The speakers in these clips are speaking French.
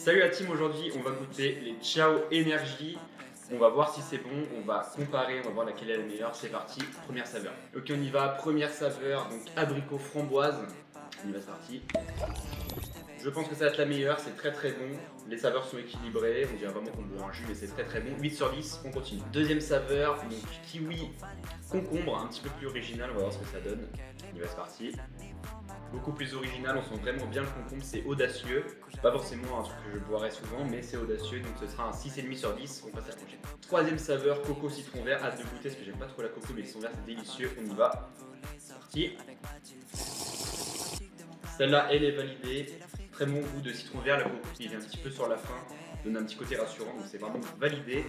Salut la team, aujourd'hui on va goûter les Ciao Energy. On va voir si c'est bon, on va comparer, on va voir laquelle est la meilleure. C'est parti, première saveur. Ok, on y va, première saveur, donc abricot framboise. On y va, c'est parti. Je pense que ça va être la meilleure, c'est très très bon. Les saveurs sont équilibrées, on dirait vraiment qu'on boit un jus, mais c'est très très bon. 8 sur 10, on continue. Deuxième saveur, donc kiwi concombre, un petit peu plus original, on va voir ce que ça donne. On y va, c'est parti. Beaucoup plus original, on sent vraiment bien le concombre, c'est audacieux. Pas forcément un truc que je boirais souvent, mais c'est audacieux, donc ce sera un 6,5 sur 10, on passe à la prochaine. Troisième saveur, coco citron vert, hâte de goûter parce que j'aime pas trop la coco, mais le citron vert c'est délicieux, on y va. C'est parti. Celle-là, elle est validée. Très bon goût de citron vert, la coco qui vient un petit peu sur la fin, donne un petit côté rassurant, donc c'est vraiment validé.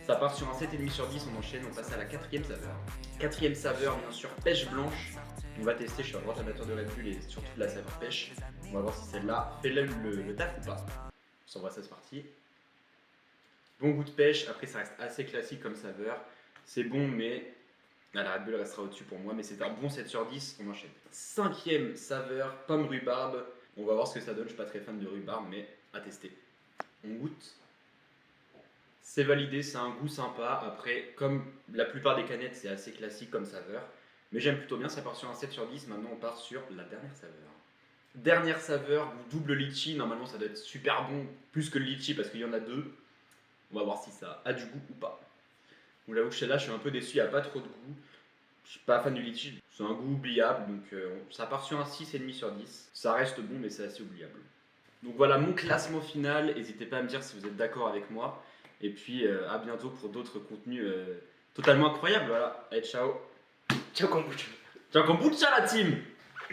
Ça part sur un 7,5 sur 10, on enchaîne, on passe à la quatrième saveur. Quatrième saveur, bien sûr, pêche blanche. On va tester, je suis un grand amateur de Red Bull et surtout de la saveur pêche. On va voir si celle-là fait le taf ou pas. On s'envoie ça, c'est parti. Bon goût de pêche, après ça reste assez classique comme saveur. C'est bon, mais la Red Bull restera au-dessus pour moi, mais c'est un bon 7 sur 10, on enchaîne. Cinquième saveur, pomme rhubarbe. On va voir ce que ça donne, je suis pas très fan de rhubarbe, mais à tester. On goûte. C'est validé, c'est un goût sympa. Après, comme la plupart des canettes, c'est assez classique comme saveur. Mais j'aime plutôt bien, ça part sur un 7 sur 10. Maintenant, on part sur la dernière saveur. Dernière saveur, double litchi. Normalement, ça doit être super bon, plus que le litchi, parce qu'il y en a deux. On va voir si ça a du goût ou pas. Bon, j'avoue que celle-là, je suis un peu déçu, il n'y a pas trop de goût. Je suis pas fan du litchi, c'est un goût oubliable, donc ça part sur un 6,5 sur 10. Ça reste bon, mais c'est assez oubliable. Donc voilà mon classement final. N'hésitez pas à me dire si vous êtes d'accord avec moi. Et puis à bientôt pour d'autres contenus totalement incroyables. Voilà, allez, ciao. Ciao kombucha. Ciao kombucha la team.